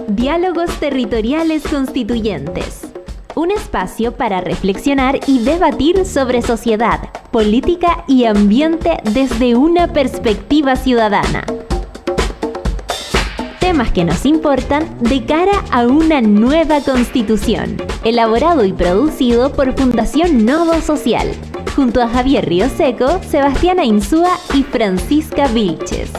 Diálogos Territoriales Constituyentes. Un espacio para reflexionar y debatir sobre sociedad, política y ambiente desde una perspectiva ciudadana. Temas que nos importan de cara a una nueva constitución. Elaborado y producido por Fundación Nodo Social, junto a Javier Ríos Seco, Sebastián Insúa y Francisca Vilches.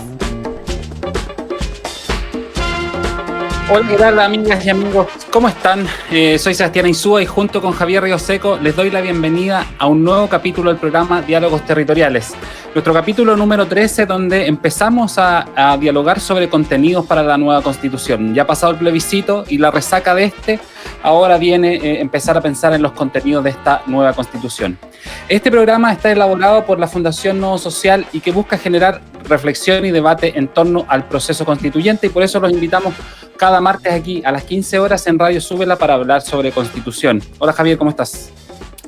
Hola, ¿qué tal, amigas y amigos? ¿Cómo están? Soy Sebastián Insúa y junto con Javier Ríos Seco les doy la bienvenida a un nuevo capítulo del programa Diálogos Territoriales. Nuestro capítulo número 13, donde empezamos a dialogar sobre contenidos para la nueva Constitución. Ya ha pasado el plebiscito y la resaca de ahora viene empezar a pensar en los contenidos de esta nueva Constitución. Este programa está elaborado por la Fundación Nodo Social y que busca generar reflexión y debate en torno al proceso constituyente, y por eso los invitamos cada martes aquí a las 15 horas en Radio Súbela para hablar sobre Constitución. Hola Javier, ¿cómo estás?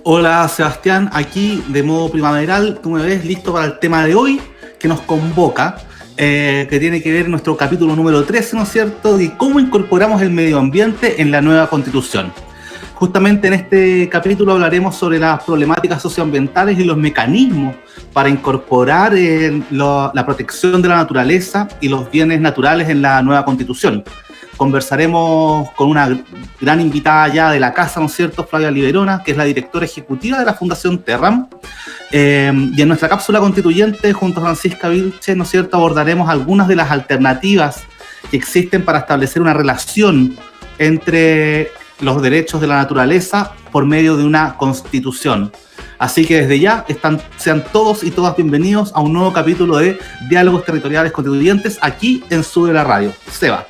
Hola Sebastián, aquí de modo primaveral, tú me ves listo para el tema de hoy que nos convoca, que tiene que ver nuestro capítulo número 13, ¿no es cierto?, de cómo incorporamos el medio ambiente en la nueva Constitución. Justamente en este capítulo hablaremos sobre las problemáticas socioambientales y los mecanismos para incorporar la protección de la naturaleza y los bienes naturales en la nueva Constitución. Conversaremos con una gran invitada ya de la casa, ¿no es cierto?, Flavia Liberona, que es la directora ejecutiva de la Fundación Terram. Y en nuestra cápsula constituyente, junto a Francisca Vilches, ¿no es cierto?, abordaremos algunas de las alternativas que existen para establecer una relación entre los derechos de la naturaleza por medio de una constitución. Así que desde ya sean todos y todas bienvenidos a un nuevo capítulo de Diálogos Territoriales Constituyentes aquí en Súbela Radio. Seba.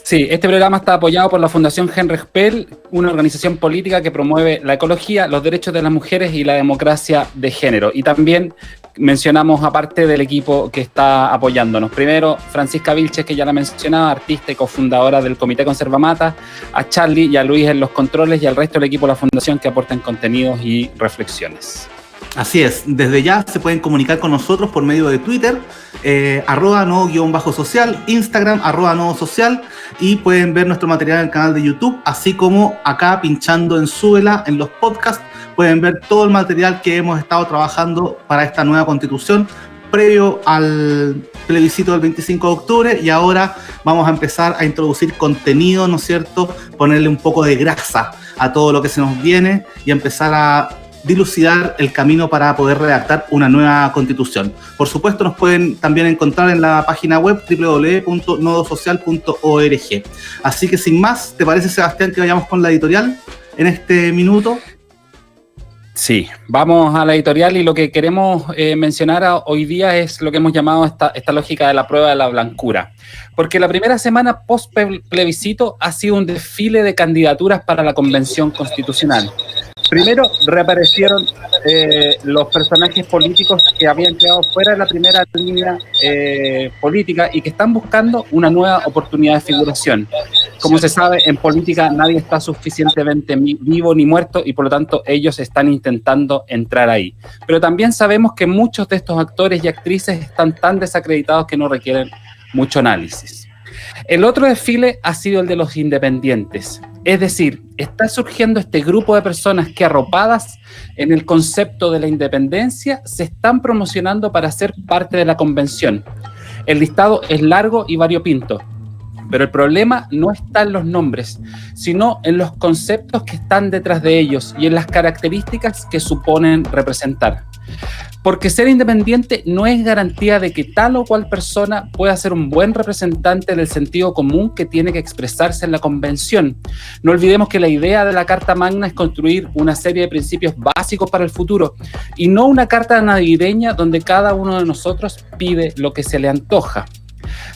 Sí, este programa está apoyado por la Fundación Heinrich Böll, una organización política que promueve la ecología, los derechos de las mujeres y la democracia de género. Y también mencionamos aparte del equipo que está apoyándonos. Primero, Francisca Vilches, que ya la mencionaba, artista y cofundadora del Comité Conservamata, a Charlie y a Luis en los controles y al resto del equipo de la Fundación que aportan contenidos y reflexiones. Así es, desde ya se pueden comunicar con nosotros por medio de Twitter, @nodo_social, Instagram, @nodosocial, y pueden ver nuestro material en el canal de YouTube, así como acá pinchando en Súbela, en los podcasts, pueden ver todo el material que hemos estado trabajando para esta nueva Constitución, previo al plebiscito del 25 de octubre, y ahora vamos a empezar a introducir contenido, ¿no es cierto?, ponerle un poco de grasa a todo lo que se nos viene y empezar a dilucidar el camino para poder redactar una nueva Constitución. Por supuesto, nos pueden también encontrar en la página web www.nodosocial.org. Así que sin más, ¿te parece, Sebastián, que vayamos con la editorial en este minuto? Sí, vamos a la editorial, y lo que queremos mencionar hoy día es lo que hemos llamado esta lógica de la prueba de la blancura. Porque la primera semana post-plebiscito ha sido un desfile de candidaturas para la Convención Constitucional. Primero reaparecieron los personajes políticos que habían quedado fuera de la primera línea política y que están buscando una nueva oportunidad de figuración. Como se sabe, en política nadie está suficientemente vivo ni muerto, y por lo tanto ellos están intentando entrar ahí. Pero también sabemos que muchos de estos actores y actrices están tan desacreditados que no requieren mucho análisis. El otro desfile ha sido el de los independientes. Es decir, está surgiendo este grupo de personas que, arropadas en el concepto de la independencia, se están promocionando para ser parte de la convención. El listado es largo y variopinto, pero el problema no está en los nombres, sino en los conceptos que están detrás de ellos y en las características que suponen representar. Porque ser independiente no es garantía de que tal o cual persona pueda ser un buen representante del sentido común que tiene que expresarse en la convención. No olvidemos que la idea de la Carta Magna es construir una serie de principios básicos para el futuro, y no una carta navideña donde cada uno de nosotros pide lo que se le antoja.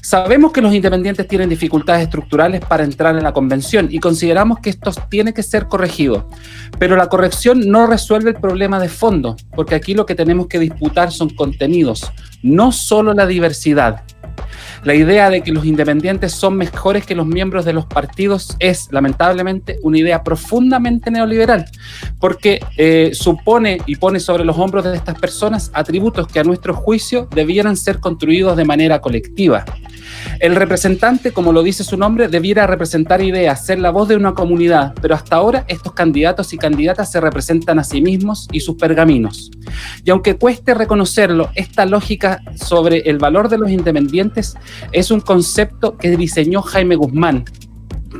Sabemos que los independientes tienen dificultades estructurales para entrar en la convención y consideramos que esto tiene que ser corregido, pero la corrección no resuelve el problema de fondo, porque aquí lo que tenemos que disputar son contenidos, no solo la diversidad. La idea de que los independientes son mejores que los miembros de los partidos es, lamentablemente, una idea profundamente neoliberal, porque supone y pone sobre los hombros de estas personas atributos que a nuestro juicio debieran ser construidos de manera colectiva. El representante, como lo dice su nombre, debiera representar ideas, ser la voz de una comunidad, pero hasta ahora estos candidatos y candidatas se representan a sí mismos y sus pergaminos. Y aunque cueste reconocerlo, esta lógica sobre el valor de los independientes es un concepto que diseñó Jaime Guzmán,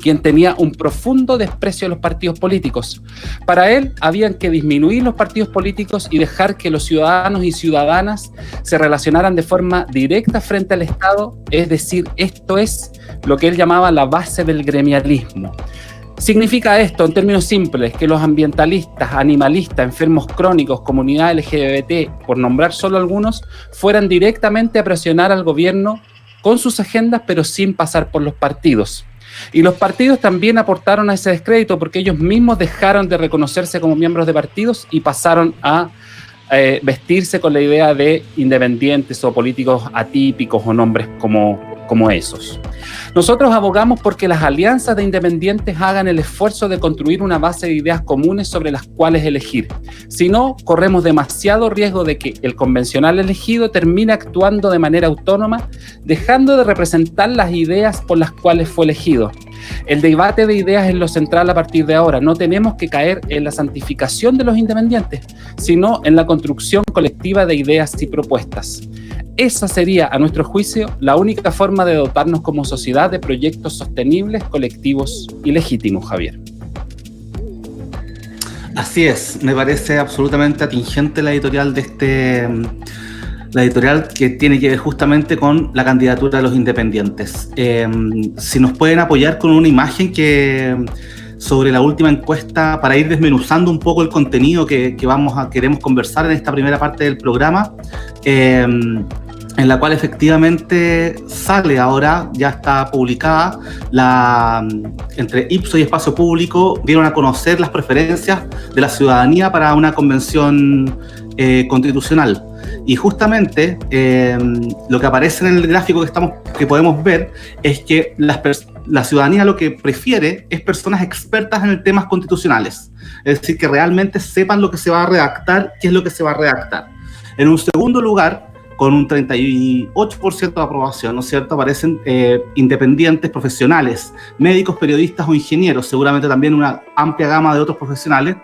quien tenía un profundo desprecio a los partidos políticos. Para él, habían que disminuir los partidos políticos y dejar que los ciudadanos y ciudadanas se relacionaran de forma directa frente al Estado, es decir, esto es lo que él llamaba la base del gremialismo. Significa esto, en términos simples, que los ambientalistas, animalistas, enfermos crónicos, comunidad LGBT, por nombrar solo algunos, fueran directamente a presionar al gobierno con sus agendas, pero sin pasar por los partidos. Y los partidos también aportaron a ese descrédito porque ellos mismos dejaron de reconocerse como miembros de partidos y pasaron a vestirse con la idea de independientes o políticos atípicos o nombres como esos. Nosotros abogamos porque las alianzas de independientes hagan el esfuerzo de construir una base de ideas comunes sobre las cuales elegir. Si no, corremos demasiado riesgo de que el convencional elegido termine actuando de manera autónoma, dejando de representar las ideas por las cuales fue elegido. El debate de ideas es lo central a partir de ahora. No tenemos que caer en la santificación de los independientes, sino en la construcción colectiva de ideas y propuestas. Esa sería, a nuestro juicio, la única forma de dotarnos como sociedad de proyectos sostenibles, colectivos y legítimos, Javier. Así es, me parece absolutamente atingente la editorial la editorial que tiene que ver justamente con la candidatura de los independientes. Si nos pueden apoyar con una imagen sobre la última encuesta para ir desmenuzando un poco el contenido que queremos conversar en esta primera parte del programa, en la cual efectivamente sale ahora, ya está publicada, entre Ipsos y Espacio Público dieron a conocer las preferencias de la ciudadanía para una convención constitucional. Y justamente lo que aparece en el gráfico que podemos ver es que la ciudadanía lo que prefiere es personas expertas en temas constitucionales, es decir, que realmente sepan lo que se va a redactar, qué es lo que se va a redactar. En un segundo lugar, con un 38% de aprobación, ¿no es cierto?, aparecen independientes profesionales, médicos, periodistas o ingenieros, seguramente también una amplia gama de otros profesionales,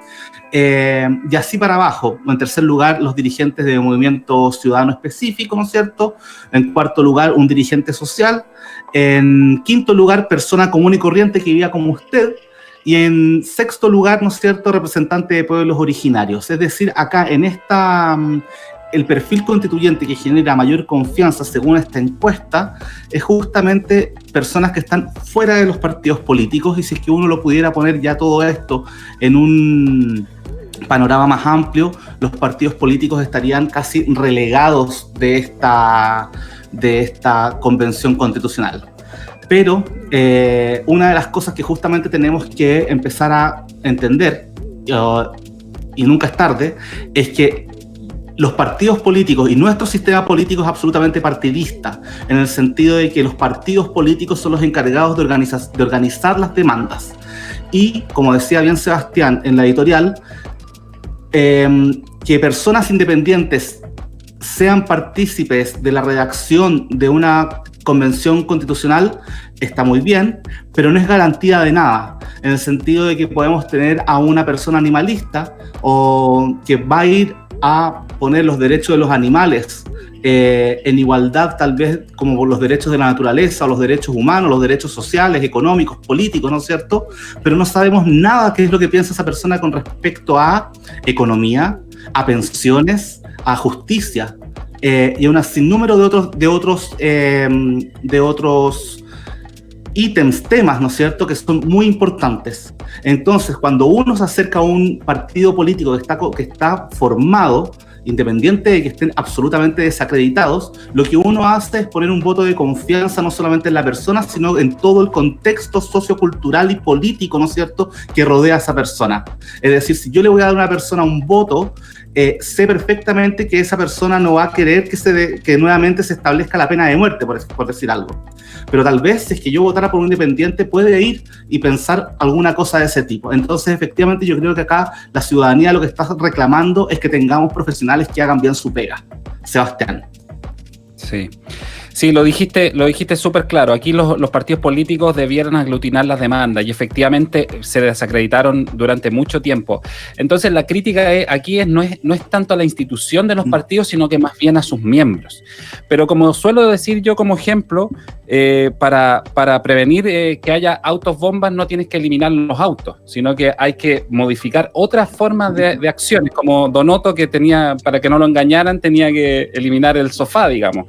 y así para abajo. En tercer lugar, los dirigentes de movimiento ciudadano específico, ¿no es cierto?, en cuarto lugar, un dirigente social, en quinto lugar, persona común y corriente que vivía como usted, y en sexto lugar, ¿no es cierto?, representante de pueblos originarios. Es decir, acá en el perfil constituyente que genera mayor confianza según esta encuesta es justamente personas que están fuera de los partidos políticos, y si es que uno lo pudiera poner ya todo esto en un panorama más amplio, los partidos políticos estarían casi relegados de esta convención constitucional. Pero una de las cosas que justamente tenemos que empezar a entender, y nunca es tarde, es que los partidos políticos y nuestro sistema político es absolutamente partidista, en el sentido de que los partidos políticos son los encargados de organizar las demandas. Y, como decía bien Sebastián en la editorial, que personas independientes sean partícipes de la redacción de una convención constitucional está muy bien, pero no es garantía de nada, en el sentido de que podemos tener a una persona animalista o que va a ir a poner los derechos de los animales en igualdad, tal vez como los derechos de la naturaleza o los derechos humanos, los derechos sociales, económicos, políticos, ¿no es cierto? Pero no sabemos nada qué es lo que piensa esa persona con respecto a economía, a pensiones, a justicia y a un sinnúmero de otros ítems, temas, ¿no es cierto?, que son muy importantes. Entonces, cuando uno se acerca a un partido político que está formado, independiente de que estén absolutamente desacreditados, lo que uno hace es poner un voto de confianza no solamente en la persona, sino en todo el contexto sociocultural y político, ¿no es cierto?, que rodea a esa persona. Es decir, si yo le voy a dar a una persona un voto, sé perfectamente que esa persona no va a querer que nuevamente se establezca la pena de muerte, por decir algo. Pero tal vez, si es que yo votara por un independiente, puede ir y pensar alguna cosa de ese tipo. Entonces, efectivamente, yo creo que acá la ciudadanía lo que está reclamando es que tengamos profesionales que hagan bien su pega. Sebastián. Sí. Sí, lo dijiste súper claro. Aquí los partidos políticos debieran aglutinar las demandas y efectivamente se desacreditaron durante mucho tiempo. Entonces la crítica aquí no es tanto a la institución de los partidos, sino que más bien a sus miembros. Pero como suelo decir yo como ejemplo, para prevenir que haya autos bombas no tienes que eliminar los autos, sino que hay que modificar otras formas de acciones, como Donoto, que tenía, para que no lo engañaran, tenía que eliminar el sofá, digamos.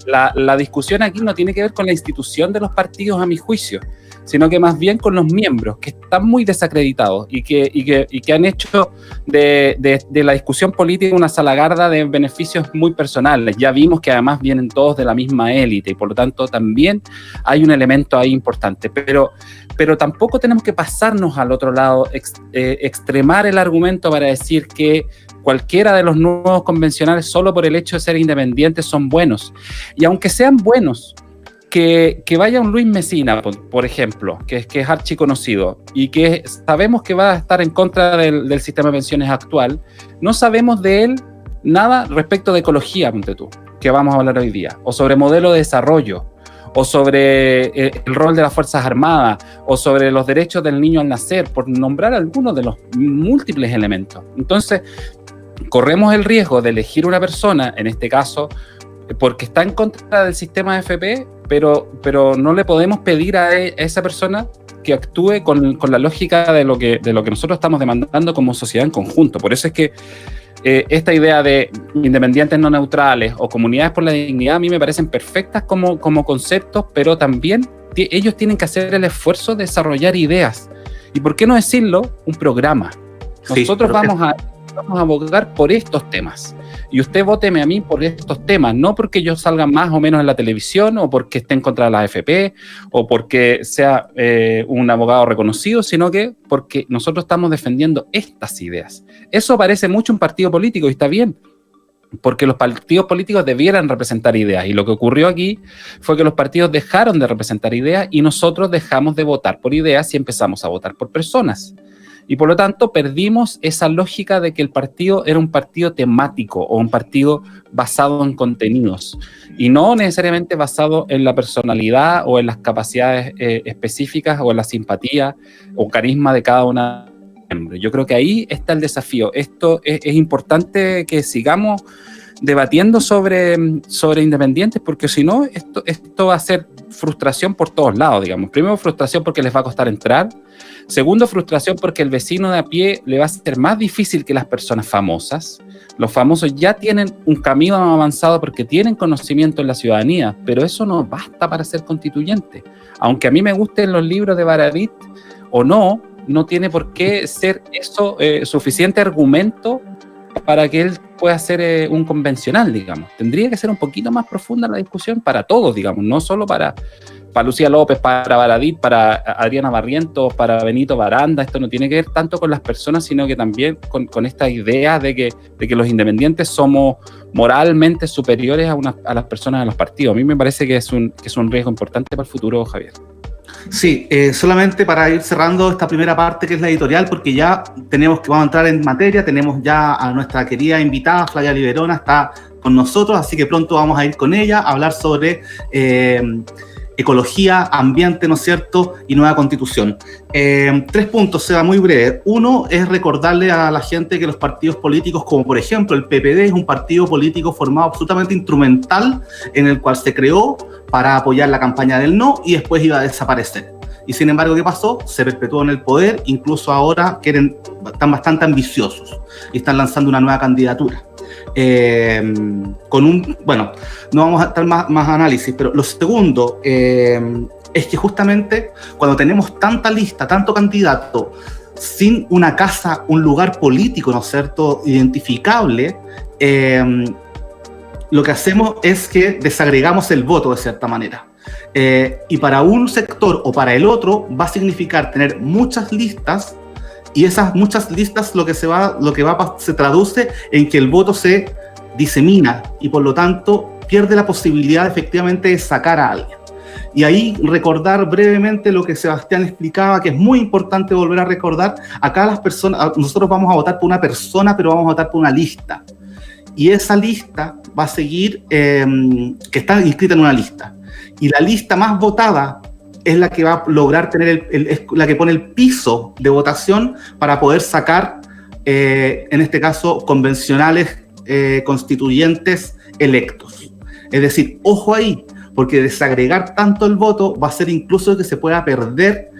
La discusión aquí no tiene que ver con la institución de los partidos, a mi juicio, sino que más bien con los miembros, que están muy desacreditados y que han hecho de la discusión política una salagarda de beneficios muy personales. Ya vimos que además vienen todos de la misma élite y por lo tanto también hay un elemento ahí importante, pero tampoco tenemos que pasarnos al otro lado, extremar el argumento para decir que cualquiera de los nuevos convencionales solo por el hecho de ser independientes son buenos. Y aunque sean buenos, que vaya un Luis Mesina, por ejemplo, que es archiconocido y que sabemos que va a estar en contra del sistema de pensiones actual, no sabemos de él nada respecto de ecología, ponte tú, que vamos a hablar hoy día, o sobre modelo de desarrollo, o sobre el rol de las Fuerzas Armadas, o sobre los derechos del niño al nacer, por nombrar algunos de los múltiples elementos. Entonces, corremos el riesgo de elegir una persona, en este caso, porque está en contra del sistema AFP, pero no le podemos pedir a esa persona que actúe con la lógica de lo que nosotros estamos demandando como sociedad en conjunto. Por eso es que esta idea de independientes no neutrales o comunidades por la dignidad a mí me parecen perfectas como conceptos, pero también ellos tienen que hacer el esfuerzo de desarrollar ideas. Y por qué no decirlo, un programa. Nosotros sí, vamos a abogar por estos temas. Y usted vóteme a mí por estos temas, no porque yo salga más o menos en la televisión, o porque esté en contra de la AFP, o porque sea un abogado reconocido, sino que porque nosotros estamos defendiendo estas ideas. Eso parece mucho un partido político y está bien, porque los partidos políticos debieran representar ideas. Y lo que ocurrió aquí fue que los partidos dejaron de representar ideas y nosotros dejamos de votar por ideas y empezamos a votar por personas. Y por lo tanto perdimos esa lógica de que el partido era un partido temático o un partido basado en contenidos y no necesariamente basado en la personalidad o en las capacidades específicas o en la simpatía o carisma de cada una. Yo creo que ahí está el desafío. Esto es importante que sigamos debatiendo sobre independientes, porque si no, esto va a ser frustración por todos lados, digamos. Primero, frustración porque les va a costar entrar. Segundo, frustración porque el vecino de a pie le va a ser más difícil que las personas famosas. Los famosos ya tienen un camino avanzado porque tienen conocimiento en la ciudadanía, pero eso no basta para ser constituyente. Aunque a mí me gusten los libros de Baradit o no tiene por qué ser eso suficiente argumento para que él pueda ser un convencional, digamos. Tendría que ser un poquito más profunda la discusión para todos, digamos, no solo para Lucía López, para Baradit, para Adriana Barrientos, para Benito Baranda. Esto no tiene que ver tanto con las personas, sino que también con esta idea de que los independientes somos moralmente superiores a las personas de los partidos. A mí me parece que es un riesgo importante para el futuro, Javier. Sí, solamente para ir cerrando esta primera parte que es la editorial, porque ya vamos a entrar en materia, tenemos ya a nuestra querida invitada, Flavia Liberona, está con nosotros, así que pronto vamos a ir con ella a hablar sobre ecología, ambiente, ¿no es cierto?, y nueva constitución. 3 puntos, sea muy breve. Uno es recordarle a la gente que los partidos políticos, como por ejemplo el PPD, es un partido político formado absolutamente instrumental, en el cual se creó para apoyar la campaña del no y después iba a desaparecer. Y sin embargo, ¿qué pasó? Se perpetuó en el poder, incluso ahora están bastante ambiciosos y están lanzando una nueva candidatura. Bueno, no vamos a estar más análisis, pero lo segundo es que justamente cuando tenemos tanta lista, tanto candidato, sin una casa, un lugar político, ¿no es cierto?, identificable, lo que hacemos es que desagregamos el voto de cierta manera. Y para un sector o para el otro va a significar tener muchas listas, y esas muchas listas se traduce en que el voto se disemina y por lo tanto pierde la posibilidad efectivamente de sacar a alguien. Y ahí recordar brevemente lo que Sebastián explicaba, que es muy importante volver a recordar. Acá nosotros vamos a votar por una persona, pero vamos a votar por una lista. y esa lista va a seguir, que está inscrita en una lista. Y la lista más votada es la que va a lograr tener, es la que pone el piso de votación para poder sacar, en este caso, convencionales constituyentes electos. Es decir, ojo ahí, porque desagregar tanto el voto va a hacer incluso que se pueda perder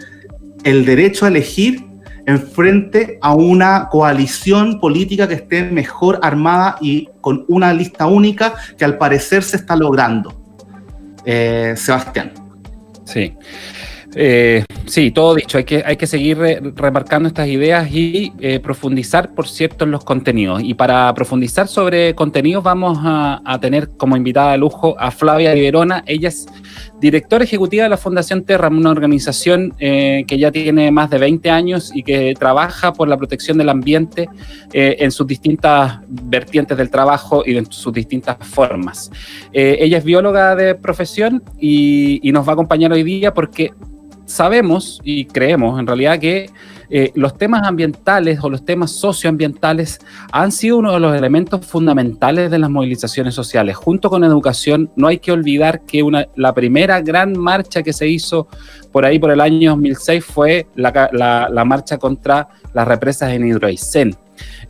el derecho a elegir en frente a una coalición política que esté mejor armada y con una lista única que al parecer se está logrando. Sebastián. Sí. Sí, todo dicho, hay que seguir remarcando estas ideas y profundizar, por cierto, en los contenidos. Y para profundizar sobre contenidos vamos a tener como invitada de lujo a Flavia Liberona. Ella es directora ejecutiva de la Fundación Terra, una organización que ya tiene más de 20 años y que trabaja por la protección del ambiente en sus distintas vertientes del trabajo y en sus distintas formas. Ella es bióloga de profesión y nos va a acompañar hoy día porque sabemos y creemos en realidad que los temas ambientales o los temas socioambientales han sido uno de los elementos fundamentales de las movilizaciones sociales. Junto con educación, no hay que olvidar que la primera gran marcha que se hizo por ahí por el año 2006 fue la marcha contra las represas en Hidroaicén.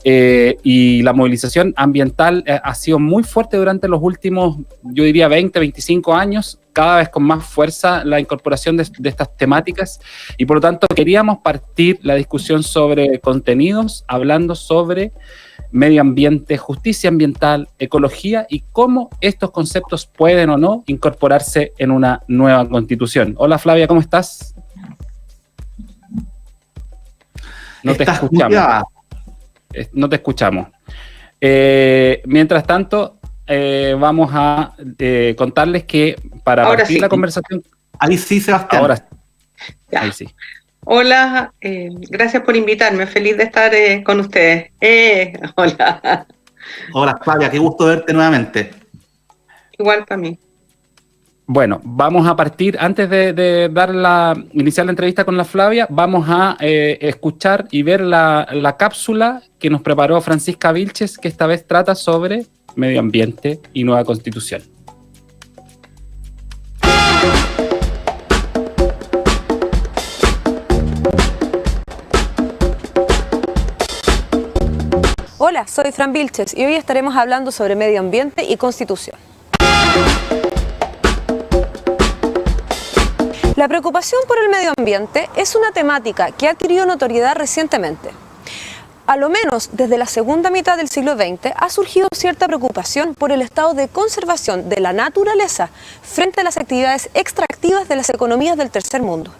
Y la movilización ambiental ha sido muy fuerte durante los últimos, yo diría, 20, 25 años, cada vez con más fuerza la incorporación de estas temáticas, y por lo tanto queríamos partir la discusión sobre contenidos hablando sobre medio ambiente, justicia ambiental, ecología y cómo estos conceptos pueden o no incorporarse en una nueva constitución. Hola Flavia, ¿cómo estás? No te escuchamos. No te escuchamos. Mientras tanto, vamos a contarles que para ahora partir sí. La conversación... Ahí sí, Sebastián. Ahora Ya. ahí sí. Hola, gracias por invitarme, feliz de estar con ustedes. Hola. Hola, Flavia, qué gusto verte nuevamente. Igual para mí. Bueno, vamos a partir, antes de iniciar la entrevista con la Flavia, vamos a escuchar y ver la cápsula que nos preparó Francisca Vilches, que esta vez trata sobre medio ambiente y nueva constitución. Hola, soy Fran Vilches y hoy estaremos hablando sobre medio ambiente y constitución. La preocupación por el medio ambiente es una temática que ha adquirido notoriedad recientemente. A lo menos desde la segunda mitad del siglo XX ha surgido cierta preocupación por el estado de conservación de la naturaleza frente a las actividades extractivas de las economías del tercer mundo.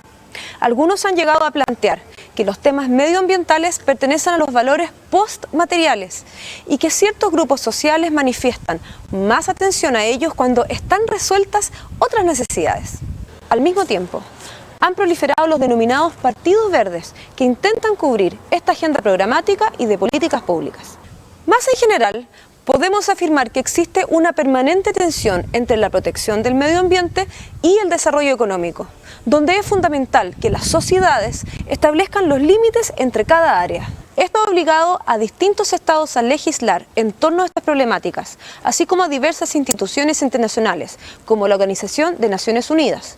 Algunos han llegado a plantear que los temas medioambientales pertenecen a los valores postmateriales y que ciertos grupos sociales manifiestan más atención a ellos cuando están resueltas otras necesidades. Al mismo tiempo, han proliferado los denominados partidos verdes que intentan cubrir esta agenda programática y de políticas públicas. Más en general, podemos afirmar que existe una permanente tensión entre la protección del medio ambiente y el desarrollo económico, donde es fundamental que las sociedades establezcan los límites entre cada área. Esto ha obligado a distintos estados a legislar en torno a estas problemáticas, así como a diversas instituciones internacionales, como la Organización de Naciones Unidas.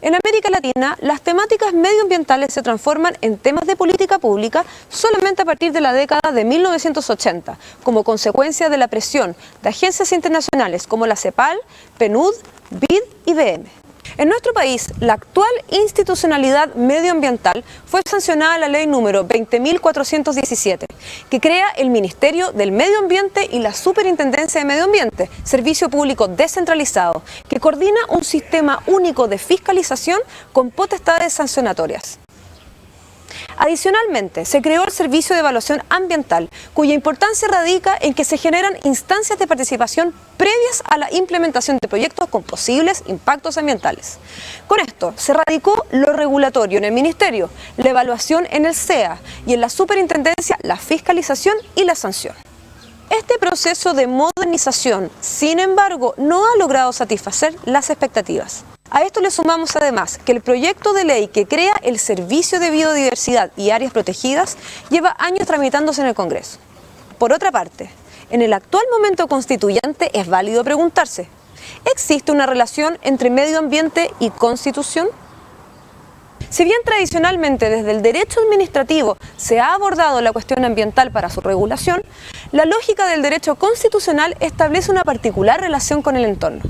En América Latina, las temáticas medioambientales se transforman en temas de política pública solamente a partir de la década de 1980, como consecuencia de la presión de agencias internacionales como la CEPAL, PNUD, BID y BM. En nuestro país, la actual institucionalidad medioambiental fue sancionada la ley número 20.417, que crea el Ministerio del Medio Ambiente y la Superintendencia de Medio Ambiente, servicio público descentralizado, que coordina un sistema único de fiscalización con potestades sancionatorias. Adicionalmente, se creó el Servicio de Evaluación Ambiental, cuya importancia radica en que se generan instancias de participación previas a la implementación de proyectos con posibles impactos ambientales. Con esto, se radicó lo regulatorio en el Ministerio, la evaluación en el CEA y en la Superintendencia la fiscalización y la sanción. Este proceso de modernización, sin embargo, no ha logrado satisfacer las expectativas. A esto le sumamos además que el proyecto de ley que crea el Servicio de Biodiversidad y Áreas Protegidas lleva años tramitándose en el Congreso. Por otra parte, en el actual momento constituyente es válido preguntarse: ¿existe una relación entre medio ambiente y constitución? Si bien tradicionalmente desde el derecho administrativo se ha abordado la cuestión ambiental para su regulación, la lógica del derecho constitucional establece una particular relación con el entorno.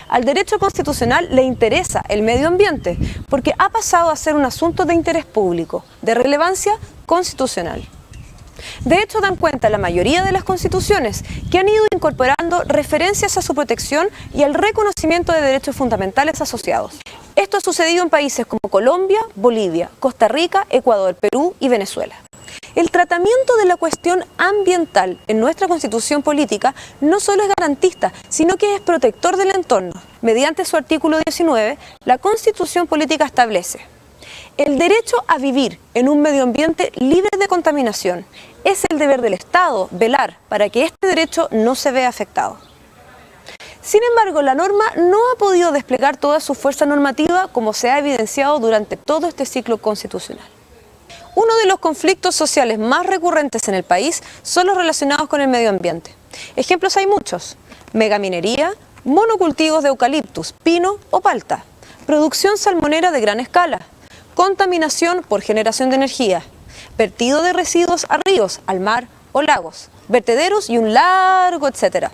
Al derecho constitucional le interesa el medio ambiente porque ha pasado a ser un asunto de interés público, de relevancia constitucional. De hecho, dan cuenta la mayoría de las constituciones que han ido incorporando referencias a su protección y al reconocimiento de derechos fundamentales asociados. Esto ha sucedido en países como Colombia, Bolivia, Costa Rica, Ecuador, Perú y Venezuela. El tratamiento de la cuestión ambiental en nuestra constitución política no solo es garantista, sino que es protector del entorno. Mediante su artículo 19, la constitución política establece: el derecho a vivir en un medio ambiente libre de contaminación. Es el deber del Estado velar para que este derecho no se vea afectado. Sin embargo, la norma no ha podido desplegar toda su fuerza normativa como se ha evidenciado durante todo este ciclo constitucional. Uno de los conflictos sociales más recurrentes en el país son los relacionados con el medio ambiente. Ejemplos hay muchos: megaminería, monocultivos de eucaliptus, pino o palta, producción salmonera de gran escala, contaminación por generación de energía, vertido de residuos a ríos, al mar o lagos, vertederos y un largo etcétera.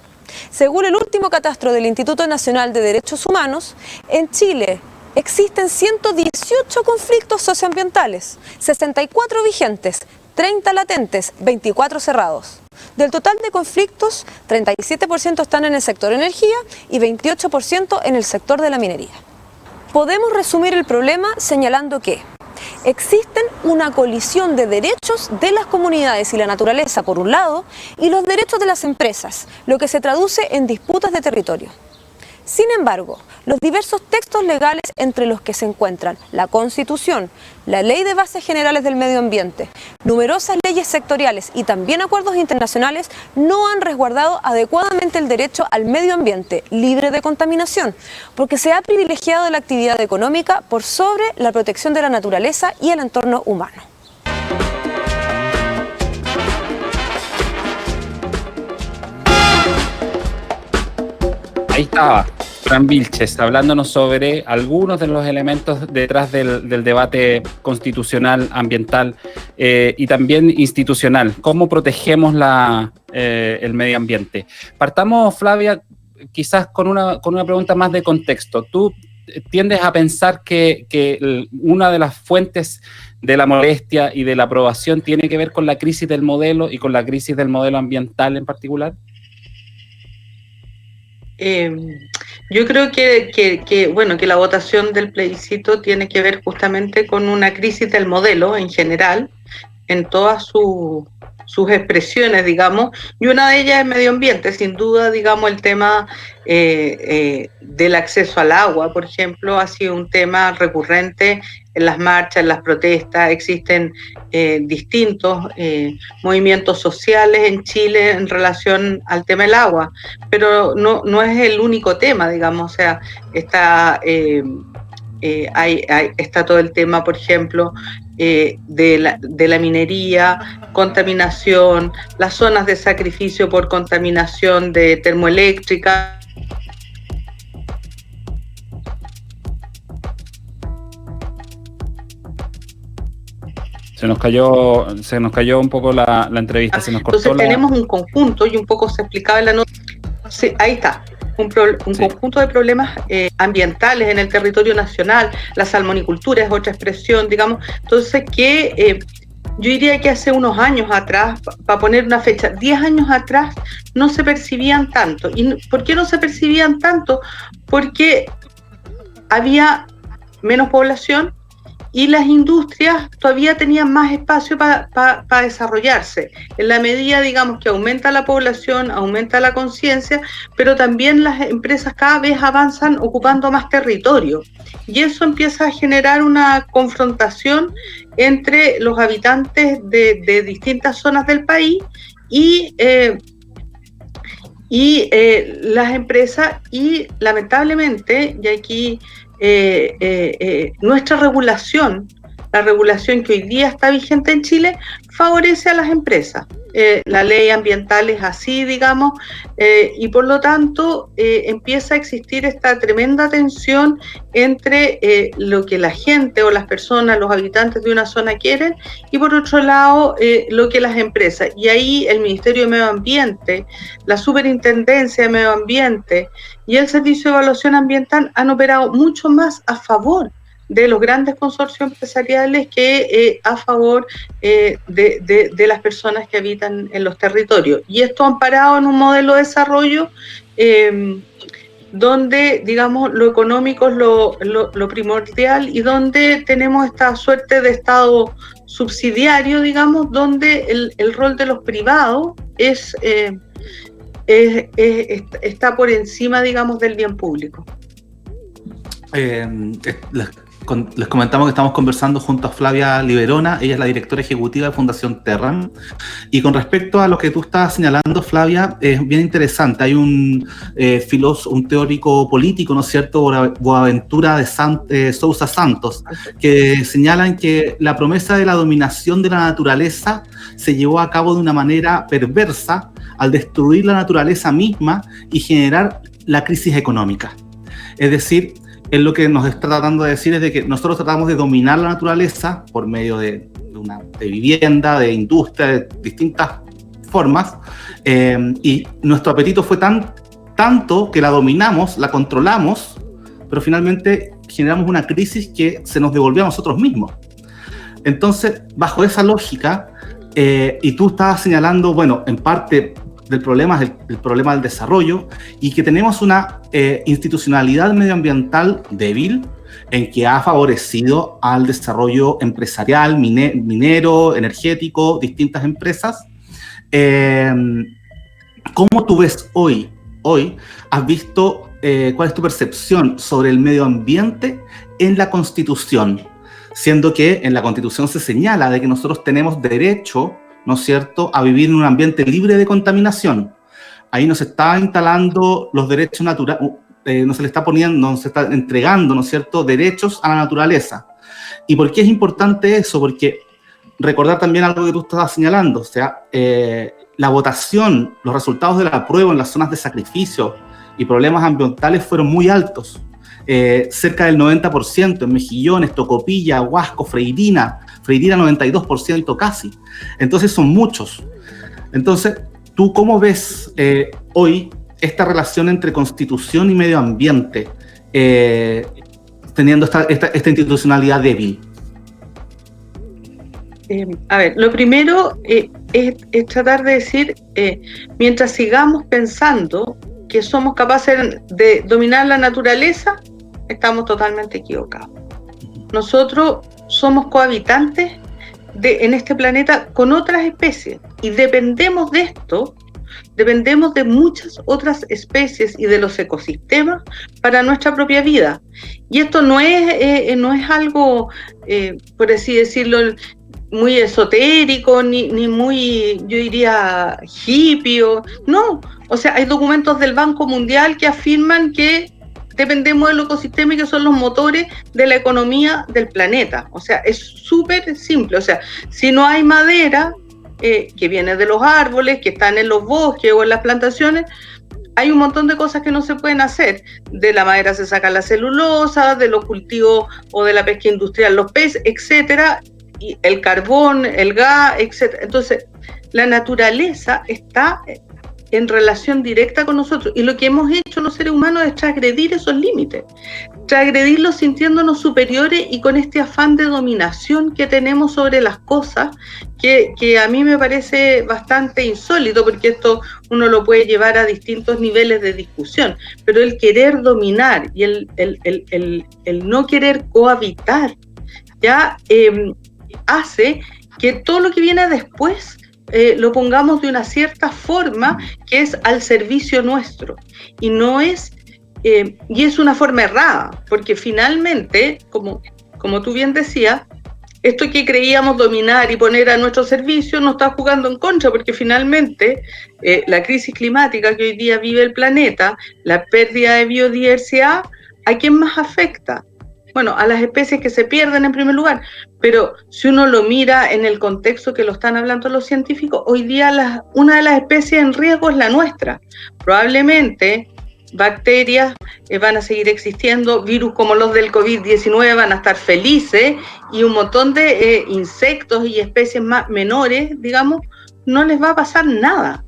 Según el último catastro del Instituto Nacional de Derechos Humanos, en Chile existen 118 conflictos socioambientales, 64 vigentes, 30 latentes, 24 cerrados. Del total de conflictos, 37% están en el sector energía y 28% en el sector de la minería. Podemos resumir el problema señalando que existen una colisión de derechos de las comunidades y la naturaleza por un lado y los derechos de las empresas, lo que se traduce en disputas de territorio. Sin embargo, los diversos textos legales entre los que se encuentran la Constitución, la Ley de Bases Generales del Medio Ambiente, numerosas leyes sectoriales y también acuerdos internacionales no han resguardado adecuadamente el derecho al medio ambiente libre de contaminación, porque se ha privilegiado la actividad económica por sobre la protección de la naturaleza y el entorno humano. Ahí estaba Fran Vilches hablándonos sobre algunos de los elementos detrás del debate constitucional, ambiental y también institucional. ¿Cómo protegemos el medio ambiente? Partamos, Flavia, quizás con una pregunta más de contexto. ¿Tú tiendes a pensar que una de las fuentes de la molestia y de la aprobación tiene que ver con la crisis del modelo y con la crisis del modelo ambiental en particular? Yo creo que la votación del plebiscito tiene que ver justamente con una crisis del modelo en general, en todas sus expresiones, digamos, y una de ellas es medio ambiente, sin duda, digamos, el tema del acceso al agua, por ejemplo, ha sido un tema recurrente en las marchas, en las protestas. Existen distintos movimientos sociales en Chile en relación al tema del agua, pero no es el único tema, digamos, o sea, está todo el tema, por ejemplo, de la minería, contaminación, las zonas de sacrificio por contaminación de termoeléctrica. Se nos cayó un poco la entrevista, se nos cortó. Entonces tenemos un conjunto, y un poco se explicaba en la nota. Sí, ahí está. Un conjunto de problemas ambientales en el territorio nacional. La salmonicultura es otra expresión, digamos. Entonces, yo diría que hace unos años atrás, para poner una fecha, 10 años atrás, no se percibían tanto. ¿Y por qué no se percibían tanto? Porque había menos población y las industrias todavía tenían más espacio para desarrollarse. En la medida, digamos, que aumenta la población, aumenta la conciencia, pero también las empresas cada vez avanzan ocupando más territorio. Y eso empieza a generar una confrontación entre los habitantes de distintas zonas del país y las empresas, y lamentablemente, y aquí nuestra regulación, la regulación que hoy día está vigente en Chile, favorece a las empresas. La ley ambiental es así, digamos, y por lo tanto empieza a existir esta tremenda tensión entre lo que la gente o las personas, los habitantes de una zona quieren, y por otro lado lo que las empresas. Y ahí el Ministerio de Medio Ambiente, la Superintendencia de Medio Ambiente y el Servicio de Evaluación Ambiental han operado mucho más a favor de los grandes consorcios empresariales que a favor de las personas que habitan en los territorios. Y esto amparado en un modelo de desarrollo donde, digamos, lo económico es lo primordial y donde tenemos esta suerte de Estado subsidiario, digamos, donde el rol de los privados está por encima, digamos, del bien público. Les comentamos que estamos conversando junto a Flavia Liberona, ella es la directora ejecutiva de Fundación Terram, y con respecto a lo que tú estás señalando, Flavia, es bien interesante. Hay un filósofo, un teórico político, ¿no es cierto?, Boaventura de Sousa Santos, que señalan que la promesa de la dominación de la naturaleza se llevó a cabo de una manera perversa al destruir la naturaleza misma y generar la crisis económica. Es decir, lo que nos está tratando de decir es de que nosotros tratamos de dominar la naturaleza por medio de vivienda, de industria, de distintas formas, y nuestro apetito fue tanto que la dominamos, la controlamos, pero finalmente generamos una crisis que se nos devolvió a nosotros mismos. Entonces, bajo esa lógica, y tú estabas señalando, bueno, en parte del problema es el problema del desarrollo, y que tenemos una institucionalidad medioambiental débil en que ha favorecido al desarrollo empresarial, minero, energético, distintas empresas. ¿Cómo tú ves hoy? ¿Has visto cuál es tu percepción sobre el medio ambiente en la Constitución? Siendo que en la Constitución se señala de que nosotros tenemos derecho, ¿no es cierto?, a vivir en un ambiente libre de contaminación. Ahí nos está instalando los derechos naturales, no se le está poniendo, no se está entregando, ¿no es cierto?, derechos a la naturaleza. ¿Y por qué es importante eso? Porque recordar también algo que tú estabas señalando, o sea, la votación, los resultados de la prueba en las zonas de sacrificio y problemas ambientales fueron muy altos. Cerca del 90% en Mejillones, Tocopilla, Huasco, Freirina 92% casi. Entonces son muchos. Entonces, ¿tú cómo ves hoy esta relación entre constitución y medio ambiente, teniendo esta institucionalidad débil? A ver, lo primero es tratar de decir, mientras sigamos pensando que somos capaces de dominar la naturaleza, estamos totalmente equivocados. Nosotros somos cohabitantes en este planeta con otras especies y dependemos de esto, dependemos de muchas otras especies y de los ecosistemas para nuestra propia vida. Y esto no es algo, por así decirlo, muy esotérico, ni muy, yo diría, hippie, no. O sea, hay documentos del Banco Mundial que afirman que dependemos del ecosistema y que son los motores de la economía del planeta. O sea, es súper simple. O sea, si no hay madera que viene de los árboles, que están en los bosques o en las plantaciones, hay un montón de cosas que no se pueden hacer. De la madera se saca la celulosa, de los cultivos o de la pesca industrial, los peces, etcétera, y el carbón, el gas, etcétera. Entonces, la naturaleza está en relación directa con nosotros, y lo que hemos hecho los seres humanos es transgredir esos límites, transgredirlos sintiéndonos superiores y con este afán de dominación que tenemos sobre las cosas, que a mí me parece bastante insólito, porque esto uno lo puede llevar a distintos niveles de discusión, pero el querer dominar y el no querer cohabitar ya hace que todo lo que viene después lo pongamos de una cierta forma que es al servicio nuestro, y no es y es una forma errada, porque finalmente, como tú bien decías, esto que creíamos dominar y poner a nuestro servicio nos está jugando en contra, porque finalmente la crisis climática que hoy día vive el planeta, la pérdida de biodiversidad, ¿a quién más afecta? bueno, a las especies que se pierden en primer lugar, pero si uno lo mira en el contexto que lo están hablando los científicos, hoy día una de las especies en riesgo es la nuestra. Probablemente bacterias van a seguir existiendo, virus como los del COVID-19 van a estar felices y un montón de insectos y especies más menores, digamos, no les va a pasar nada.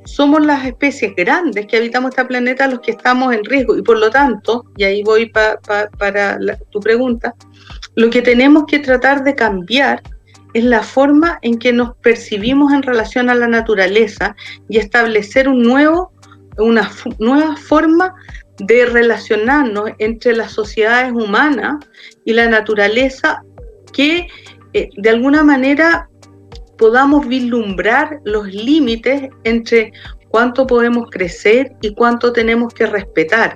Somos las especies grandes que habitamos este planeta los que estamos en riesgo y por lo tanto, y ahí voy para tu pregunta, lo que tenemos que tratar de cambiar es la forma en que nos percibimos en relación a la naturaleza y establecer una nueva forma de relacionarnos entre las sociedades humanas y la naturaleza que de alguna manera podamos vislumbrar los límites entre cuánto podemos crecer y cuánto tenemos que respetar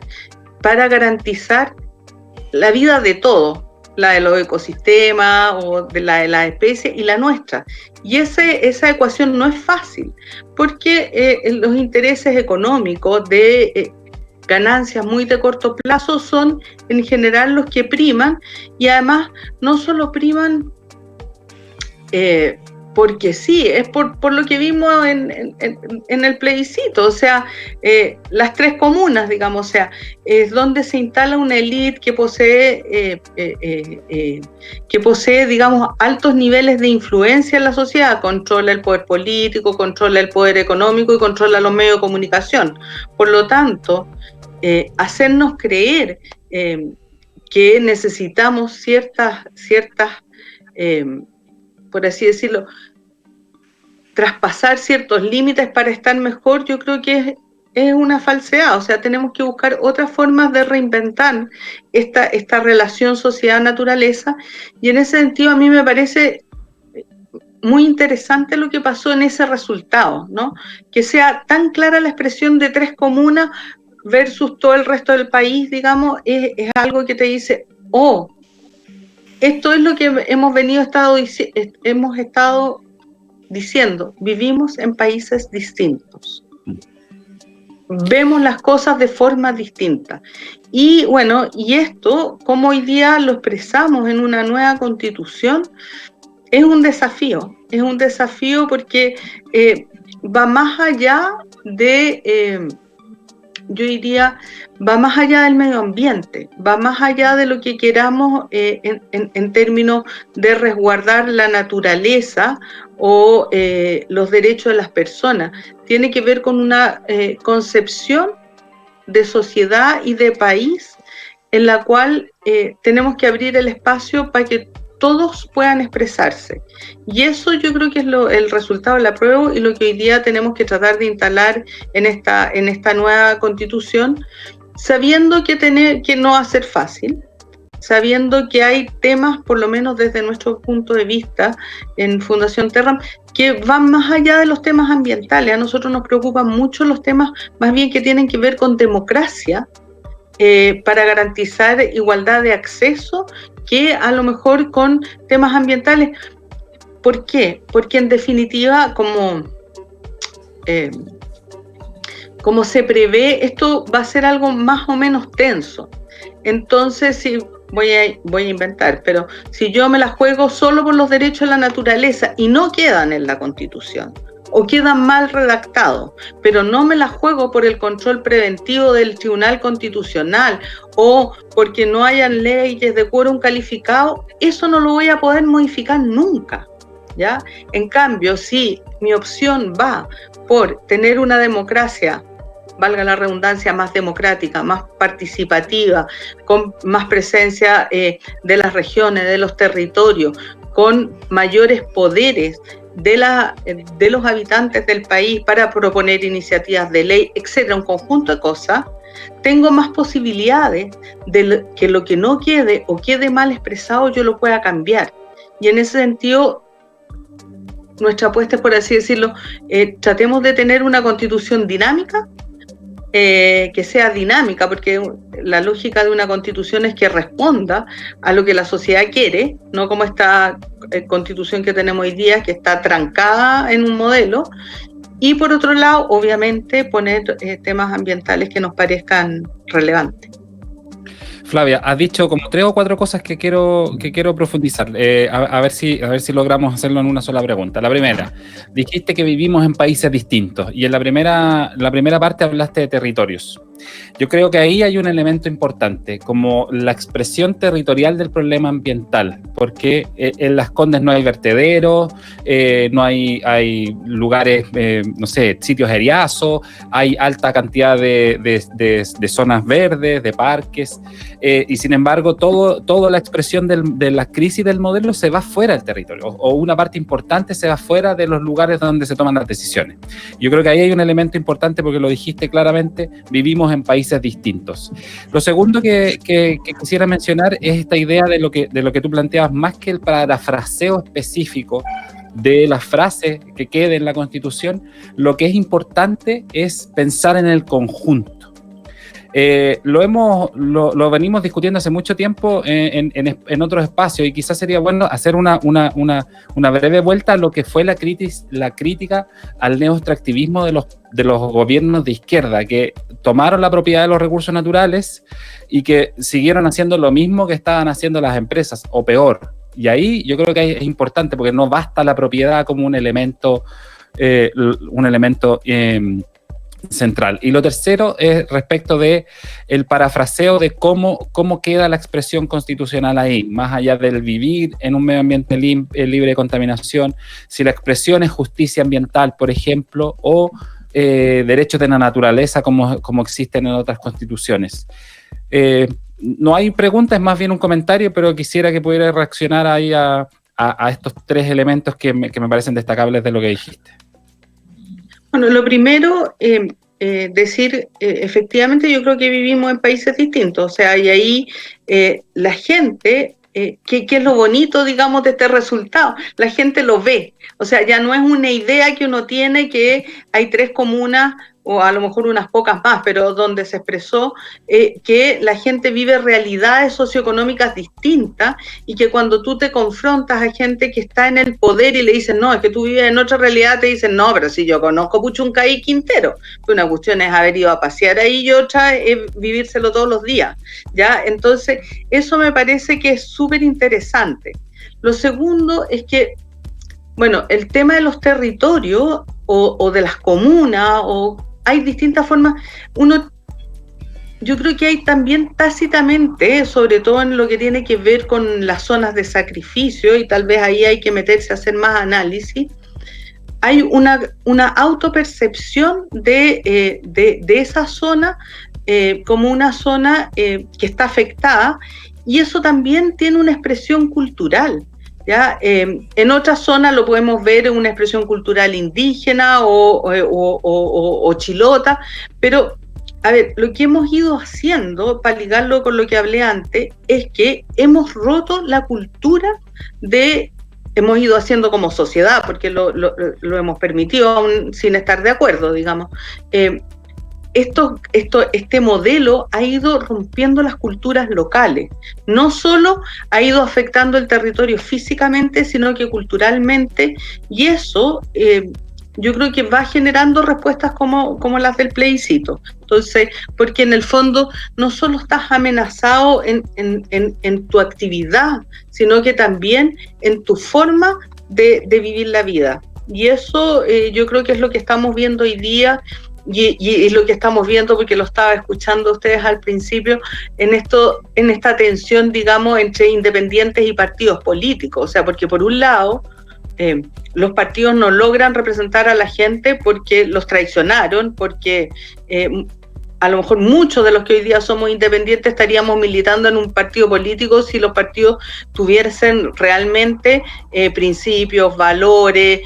para garantizar la vida de todos, la de los ecosistemas o de la especie y la nuestra. Y esa ecuación no es fácil, porque los intereses económicos de ganancias muy de corto plazo son en general los que priman, y además no solo priman porque sí, es por lo que vimos en el plebiscito, o sea, las 3 comunas, digamos, o sea, es donde se instala una élite que posee, digamos, altos niveles de influencia en la sociedad, controla el poder político, controla el poder económico y controla los medios de comunicación. Por lo tanto, hacernos creer que necesitamos ciertas por así decirlo, traspasar ciertos límites para estar mejor, yo creo que es una falsedad. O sea, tenemos que buscar otras formas de reinventar esta relación sociedad-naturaleza, y en ese sentido a mí me parece muy interesante lo que pasó en ese resultado, ¿no? Que sea tan clara la expresión de 3 comunas versus todo el resto del país, digamos, es algo que te dice, esto es lo que hemos estado diciendo, vivimos en países distintos, vemos las cosas de forma distinta. Y bueno, y esto, como hoy día lo expresamos en una nueva constitución, es un desafío porque va más allá de... yo diría, va más allá del medio ambiente, va más allá de lo que queramos en términos de resguardar la naturaleza o los derechos de las personas. Tiene que ver con una concepción de sociedad y de país en la cual tenemos que abrir el espacio para que todos puedan expresarse. Y eso yo creo que es el resultado de la prueba y lo que hoy día tenemos que tratar de instalar en esta nueva constitución, sabiendo que no va a ser fácil, sabiendo que hay temas, por lo menos desde nuestro punto de vista en Fundación Terram, que van más allá de los temas ambientales. A nosotros nos preocupan mucho los temas más bien que tienen que ver con democracia, para garantizar igualdad de acceso, que a lo mejor con temas ambientales. ¿Por qué? Porque en definitiva, como se prevé, esto va a ser algo más o menos tenso. Entonces, si voy a inventar, pero si yo me la juego solo por los derechos de la naturaleza y no quedan en la Constitución, o quedan mal redactados, pero no me la juego por el control preventivo del Tribunal Constitucional o porque no hayan leyes de quórum calificado, eso no lo voy a poder modificar nunca, ¿ya? En cambio, si mi opción va por tener una democracia, valga la redundancia, más democrática, más participativa, con más presencia de las regiones, de los territorios, con mayores poderes de los habitantes del país para proponer iniciativas de ley, etcétera, un conjunto de cosas, tengo más posibilidades de que lo que no quede o quede mal expresado yo lo pueda cambiar. Y en ese sentido, nuestra apuesta es, por así decirlo, tratemos de tener una constitución dinámica, que sea dinámica, porque la lógica de una constitución es que responda a lo que la sociedad quiere, no como esta constitución que tenemos hoy día, que está trancada en un modelo, y por otro lado, obviamente, poner temas ambientales que nos parezcan relevantes. Flavia, has dicho como 3 o 4 cosas que quiero profundizar, a ver si logramos hacerlo en una sola pregunta. La primera, dijiste que vivimos en países distintos y en la primera parte hablaste de territorios. Yo creo que ahí hay un elemento importante, como la expresión territorial del problema ambiental, porque en Las Condes no hay vertederos, no hay lugares, no sé, sitios eriazos, hay alta cantidad de zonas verdes, de parques, y sin embargo toda la expresión de la crisis del modelo se va fuera del territorio, o una parte importante se va fuera de los lugares donde se toman las decisiones. Yo creo que ahí hay un elemento importante porque lo dijiste claramente, vivimos en países distintos. Lo segundo que quisiera mencionar es esta idea de lo que tú planteabas, más que el parafraseo específico de la frase que quede en la Constitución, lo que es importante es pensar en el conjunto. Lo venimos discutiendo hace mucho tiempo en otros espacios y quizás sería bueno hacer una breve vuelta a lo que fue la crítica al neoextractivismo de los gobiernos de izquierda, que tomaron la propiedad de los recursos naturales y que siguieron haciendo lo mismo que estaban haciendo las empresas, o peor. Y ahí yo creo que es importante porque no basta la propiedad como un elemento central. Y lo tercero es respecto de el parafraseo de cómo queda la expresión constitucional ahí, más allá del vivir en un medio ambiente libre de contaminación, si la expresión es justicia ambiental, por ejemplo, o derechos de la naturaleza como existen en otras constituciones. No hay preguntas, es más bien un comentario, pero quisiera que pudiera reaccionar ahí a estos 3 elementos que me parecen destacables de lo que dijiste. Bueno, lo primero, decir, efectivamente yo creo que vivimos en países distintos, o sea, y ahí la gente, ¿qué es lo bonito, digamos, de este resultado? La gente lo ve, o sea, ya no es una idea que uno tiene que hay 3 comunas, o a lo mejor unas pocas más, pero donde se expresó que la gente vive realidades socioeconómicas distintas y que cuando tú te confrontas a gente que está en el poder y le dicen, no, es que tú vives en otra realidad, te dicen, no, pero si yo conozco Puchuncaví y Quintero. Una cuestión es haber ido a pasear ahí y otra es vivírselo todos los días, ¿ya? Entonces, eso me parece que es súper interesante. Lo segundo es que, bueno, el tema de los territorios o de las comunas hay distintas formas. Yo creo que hay también tácitamente, sobre todo en lo que tiene que ver con las zonas de sacrificio, y tal vez ahí hay que meterse a hacer más análisis, hay una autopercepción de esa zona como una zona que está afectada, y eso también tiene una expresión cultural. ¿Ya? En otras zonas lo podemos ver en una expresión cultural indígena o chilota, pero a ver, lo que hemos ido haciendo, para ligarlo con lo que hablé antes, es que hemos roto la cultura hemos ido haciendo como sociedad, porque lo hemos permitido aún sin estar de acuerdo, digamos. Este modelo ha ido rompiendo las culturas locales, no solo ha ido afectando el territorio físicamente, sino que culturalmente, y eso yo creo que va generando respuestas como las del plebiscito. Entonces, porque en el fondo no solo estás amenazado en tu actividad, sino que también en tu forma de vivir la vida. Y eso yo creo que es lo que estamos viendo hoy día. Y lo que estamos viendo, porque lo estaba escuchando ustedes al principio, en esta tensión, digamos, entre independientes y partidos políticos. O sea, porque por un lado, los partidos no logran representar a la gente porque los traicionaron, porque a lo mejor muchos de los que hoy día somos independientes estaríamos militando en un partido político si los partidos tuviesen realmente principios, valores,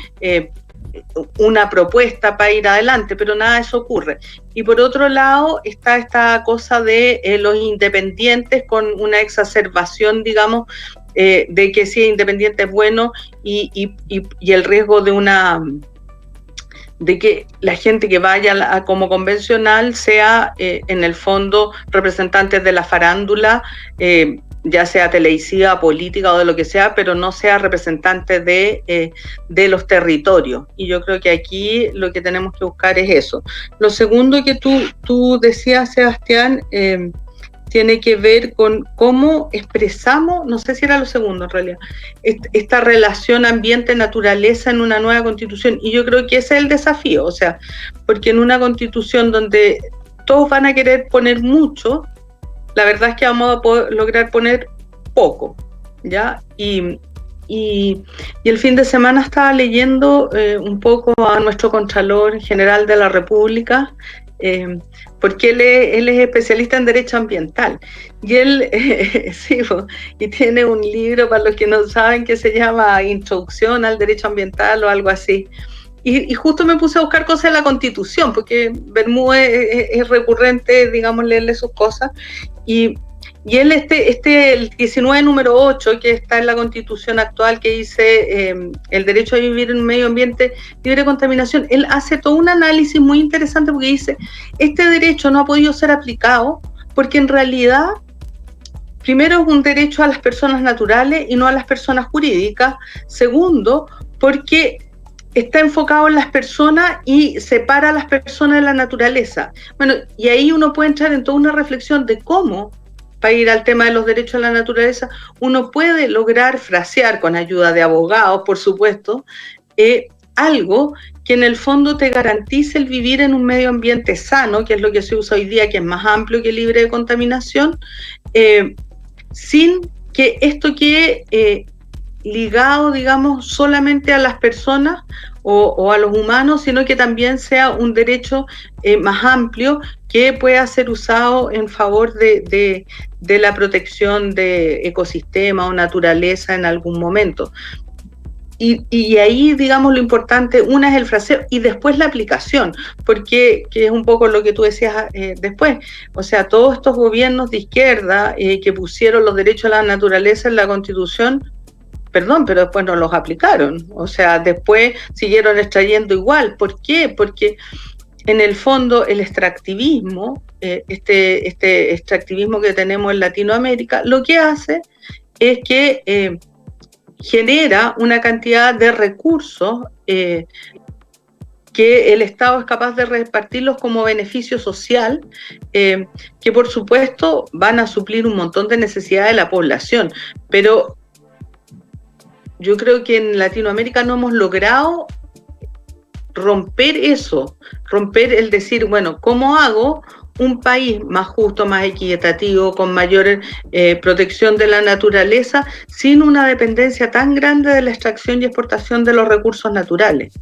una propuesta para ir adelante, pero nada de eso ocurre. Y por otro lado está esta cosa de los independientes con una exacerbación, digamos, de que si es independiente es bueno y el riesgo de que la gente que vaya como convencional sea en el fondo representantes de la farándula, ya sea televisiva, política o de lo que sea, pero no sea representante de los territorios. Y yo creo que aquí lo que tenemos que buscar es eso. Lo segundo que tú decías, Sebastián, tiene que ver con cómo expresamos, no sé si era lo segundo en realidad, esta relación ambiente-naturaleza en una nueva constitución. Y yo creo que ese es el desafío, o sea, porque en una constitución donde todos van a querer poner mucho, la verdad es que vamos a poder lograr poner poco, ¿ya? Y el fin de semana estaba leyendo un poco a nuestro Contralor General de la República, porque él es especialista en derecho ambiental, y él sí, y tiene un libro, para los que no saben, que se llama Introducción al Derecho Ambiental o algo así. Y justo me puse a buscar cosas en la Constitución, porque Bermúdez es recurrente, digamos, leerle sus cosas, y él, el 19 número 8, que está en la Constitución actual, que dice el derecho a vivir en un medio ambiente libre de contaminación, él hace todo un análisis muy interesante, porque dice, este derecho no ha podido ser aplicado porque en realidad, primero, es un derecho a las personas naturales y no a las personas jurídicas. Segundo, porque está enfocado en las personas y separa a las personas de la naturaleza. Bueno, y ahí uno puede entrar en toda una reflexión de cómo, para ir al tema de los derechos a la naturaleza, uno puede lograr frasear, con ayuda de abogados, por supuesto, algo que en el fondo te garantice el vivir en un medio ambiente sano, que es lo que se usa hoy día, que es más amplio que libre de contaminación, sin que esto quede ligado, digamos, solamente a las personas o a los humanos, sino que también sea un derecho más amplio que pueda ser usado en favor de la protección de ecosistemas o naturaleza en algún momento. Y ahí, digamos, lo importante, una es el fraseo y después la aplicación, porque que es un poco lo que tú decías después. O sea, todos estos gobiernos de izquierda que pusieron los derechos a la naturaleza en la Constitución, perdón, pero después no los aplicaron. O sea, después siguieron extrayendo igual. ¿Por qué? Porque en el fondo el extractivismo, este extractivismo que tenemos en Latinoamérica, lo que hace es que genera una cantidad de recursos que el Estado es capaz de repartirlos como beneficio social, que por supuesto van a suplir un montón de necesidades de la población, pero yo creo que en Latinoamérica no hemos logrado romper eso, romper el decir, bueno, ¿cómo hago un país más justo, más equitativo, con mayor protección de la naturaleza, sin una dependencia tan grande de la extracción y exportación de los recursos naturales?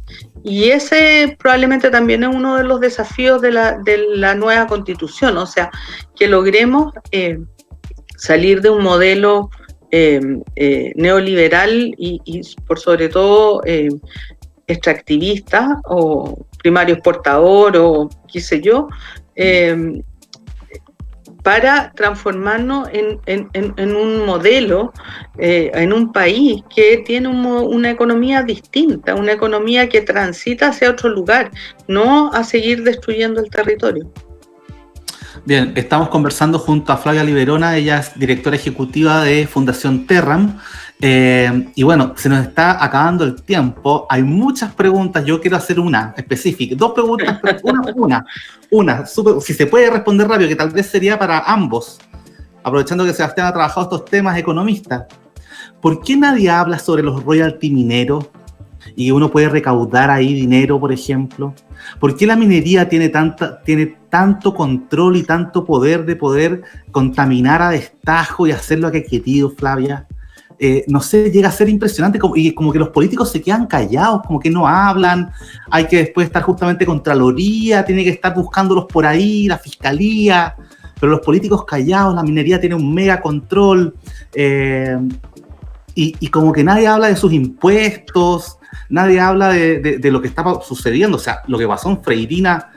Y ese probablemente también es uno de los desafíos de la nueva Constitución, o sea, que logremos salir de un modelo neoliberal y por sobre todo extractivista o primario exportador o qué sé yo, para transformarnos en un modelo, en un país que tiene una economía distinta, una economía que transita hacia otro lugar, no a seguir destruyendo el territorio. Bien, estamos conversando junto a Flavia Liberona, ella es directora ejecutiva de Fundación Terram. Y bueno, se nos está acabando el tiempo, hay muchas preguntas, yo quiero hacer una específica, dos preguntas, una si se puede responder rápido, que tal vez sería para ambos, aprovechando que Sebastián ha trabajado estos temas economistas. ¿Por qué nadie habla sobre los royalty mineros y uno puede recaudar ahí dinero, por ejemplo? ¿Por qué la minería tiene tanto control y tanto poder de poder contaminar a destajo y hacer lo que ha querido, Flavia? No sé, llega a ser impresionante y como que los políticos se quedan callados, como que no hablan, hay que después estar justamente Contraloría, tiene que estar buscándolos por ahí, la Fiscalía, pero los políticos callados, la minería tiene un mega control, y como que nadie habla de sus impuestos, nadie habla de lo que está sucediendo, o sea, lo que pasó en Freirina,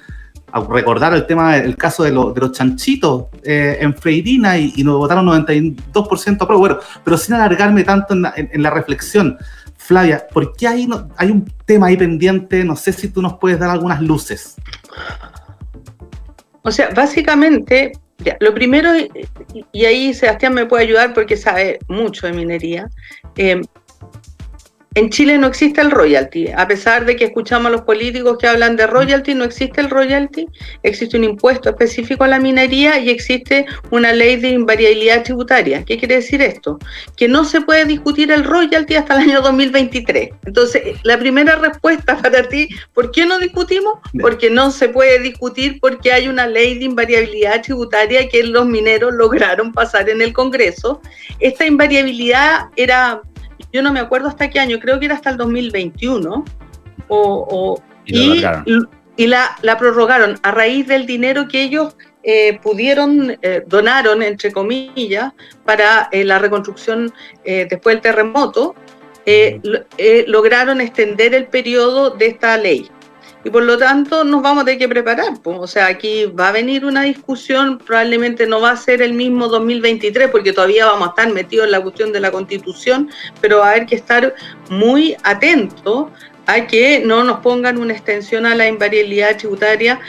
a recordar el caso de los chanchitos en Freirina y nos votaron 92% a prueba. Bueno, pero sin alargarme tanto en la reflexión, Flavia, ¿por qué hay un tema ahí pendiente? No sé si tú nos puedes dar algunas luces. O sea, básicamente, ya, lo primero, y ahí Sebastián me puede ayudar porque sabe mucho de minería, En Chile no existe el royalty, a pesar de que escuchamos a los políticos que hablan de royalty, no existe el royalty, existe un impuesto específico a la minería y existe una ley de invariabilidad tributaria. ¿Qué quiere decir esto? Que no se puede discutir el royalty hasta el año 2023. Entonces, la primera respuesta para ti, ¿por qué no discutimos? Porque no se puede discutir porque hay una ley de invariabilidad tributaria que los mineros lograron pasar en el Congreso. Esta invariabilidad era... Yo no me acuerdo hasta qué año, creo que era hasta el 2021, y la prorrogaron a raíz del dinero que ellos donaron, entre comillas, para la reconstrucción después del terremoto, lograron extender el periodo de esta ley. Y por lo tanto nos vamos a tener que preparar, pues. O sea, aquí va a venir una discusión, probablemente no va a ser el mismo 2023, porque todavía vamos a estar metidos en la cuestión de la Constitución, pero va a haber que estar muy atentos a que no nos pongan una extensión a la invariabilidad tributaria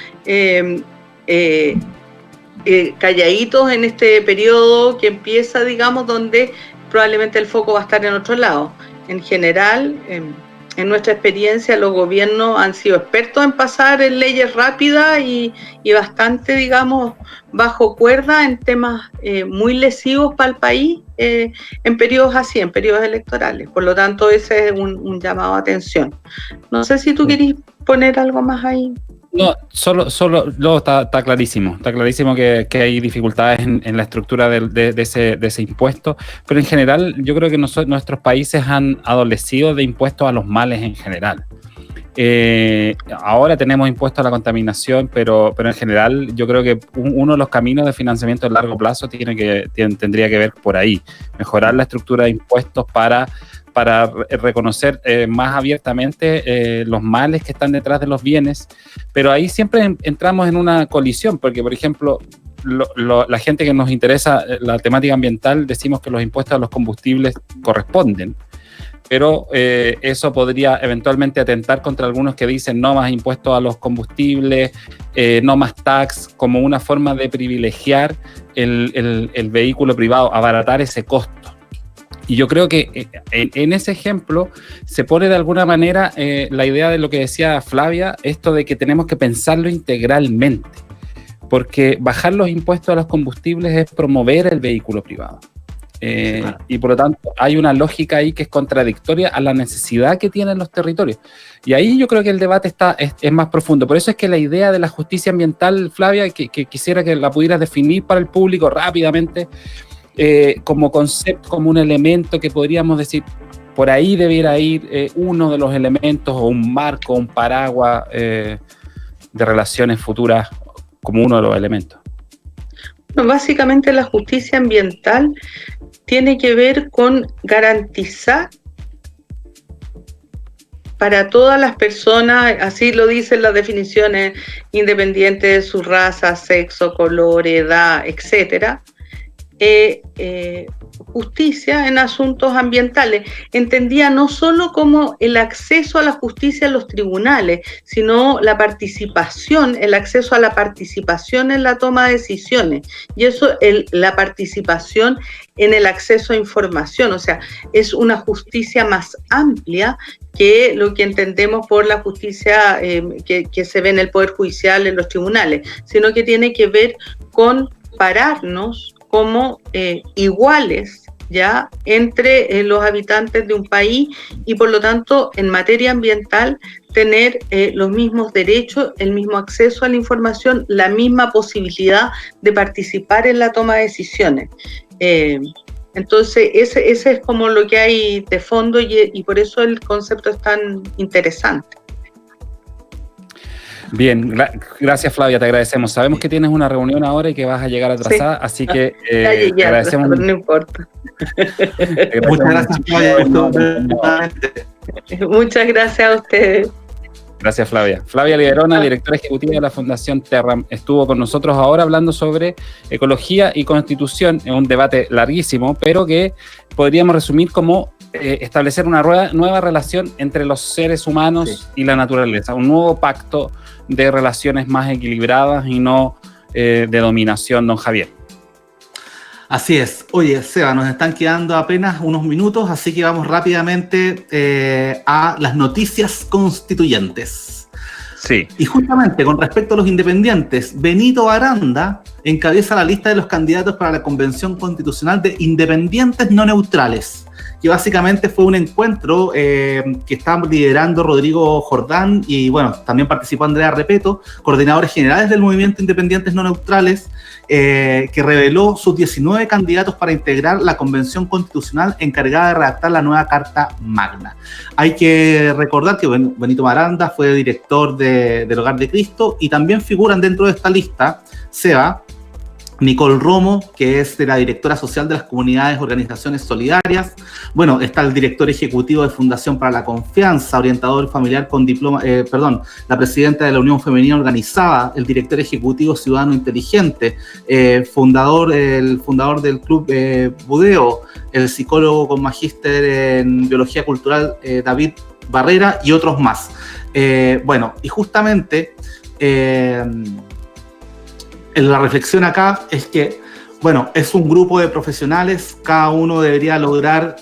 calladitos en este periodo que empieza, digamos, donde probablemente el foco va a estar en otro lado. En general, en nuestra experiencia, los gobiernos han sido expertos en pasar en leyes rápidas y bastante, digamos, bajo cuerda en temas muy lesivos para el país en periodos así, en periodos electorales. Por lo tanto, ese es un llamado a atención. No sé si tú querés poner algo más ahí. No, solo está clarísimo. Está clarísimo que hay dificultades en la estructura de ese impuesto, pero en general yo creo que nuestros países han adolecido de impuestos a los males en general. Ahora tenemos impuestos a la contaminación, pero en general yo creo que uno de los caminos de financiamiento a largo plazo tendría que ver por ahí. Mejorar la estructura de impuestos para reconocer más abiertamente los males que están detrás de los bienes, pero ahí siempre entramos en una colisión, porque por ejemplo, la gente que nos interesa la temática ambiental, decimos que los impuestos a los combustibles corresponden, pero eso podría eventualmente atentar contra algunos que dicen no más impuestos a los combustibles, no más tax, como una forma de privilegiar el vehículo privado, abaratar ese costo. Y yo creo que en ese ejemplo se pone de alguna manera la idea de lo que decía Flavia, esto de que tenemos que pensarlo integralmente, porque bajar los impuestos a los combustibles es promover el vehículo privado. Y por lo tanto hay una lógica ahí que es contradictoria a la necesidad que tienen los territorios. Y ahí yo creo que el debate es más profundo. Por eso es que la idea de la justicia ambiental, Flavia, que quisiera que la pudieras definir para el público rápidamente, como concepto, como un elemento que podríamos decir, por ahí debiera ir uno de los elementos o un marco, un paraguas de relaciones futuras como uno de los elementos. Bueno, básicamente la justicia ambiental tiene que ver con garantizar para todas las personas, así lo dicen las definiciones, independiente de su raza, sexo, color, edad, etcétera, justicia en asuntos ambientales, entendía no solo como el acceso a la justicia en los tribunales, sino la participación, el acceso a la participación en la toma de decisiones, y eso, la participación en el acceso a información, o sea, es una justicia más amplia que lo que entendemos por la justicia que se ve en el Poder Judicial, en los tribunales, sino que tiene que ver con pararnos como iguales ya entre los habitantes de un país y por lo tanto en materia ambiental tener los mismos derechos, el mismo acceso a la información, la misma posibilidad de participar en la toma de decisiones. Entonces ese es como lo que hay de fondo y por eso el concepto es tan interesante. Bien, gracias Flavia, te agradecemos. Sabemos que tienes una reunión ahora y que vas a llegar atrasada, sí. Así que te agradecemos. No importa. Muchas gracias Flavia. Muchas gracias a ustedes. Gracias Flavia. Flavia Liderona, directora ejecutiva de la Fundación Terram, estuvo con nosotros ahora hablando sobre ecología y constitución, en un debate larguísimo, pero que podríamos resumir como establecer una nueva relación entre los seres humanos y la naturaleza, un nuevo pacto de relaciones más equilibradas y no de dominación, don Javier. Así es. Oye, Seba, nos están quedando apenas unos minutos, así que vamos rápidamente a las noticias constituyentes. Sí. Y justamente con respecto a los independientes, Benito Aranda encabeza la lista de los candidatos para la Convención Constitucional de Independientes No Neutrales, que básicamente fue un encuentro que está liderando Rodrigo Jordán y, bueno, también participó Andrea Repeto, coordinadores generales del movimiento Independientes No Neutrales, que reveló sus 19 candidatos para integrar la Convención Constitucional encargada de redactar la nueva Carta Magna. Hay que recordar que Benito Aranda fue director del Hogar de Cristo y también figuran dentro de esta lista, Seba, Nicole Romo, que es de la directora social de las comunidades organizaciones solidarias. Bueno, está el director ejecutivo de Fundación para la Confianza, orientador familiar con diploma, la presidenta de la Unión Femenina Organizada, el director ejecutivo Ciudadano Inteligente, el fundador del Club Budeo, el psicólogo con magíster en Biología Cultural David Barrera y otros más. Y justamente la reflexión acá es que, bueno, es un grupo de profesionales, cada uno debería lograr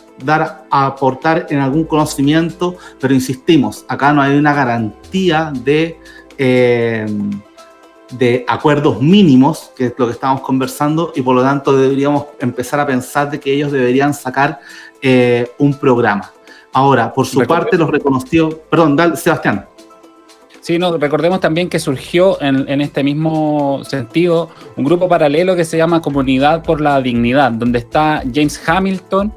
aportar en algún conocimiento, pero insistimos, acá no hay una garantía de acuerdos mínimos, que es lo que estamos conversando, y por lo tanto deberíamos empezar a pensar de que ellos deberían sacar un programa. Ahora, por su parte, los reconoció... Perdón, dale, Sebastián. Sí, no, recordemos también que surgió en este mismo sentido un grupo paralelo que se llama Comunidad por la Dignidad, donde está James Hamilton,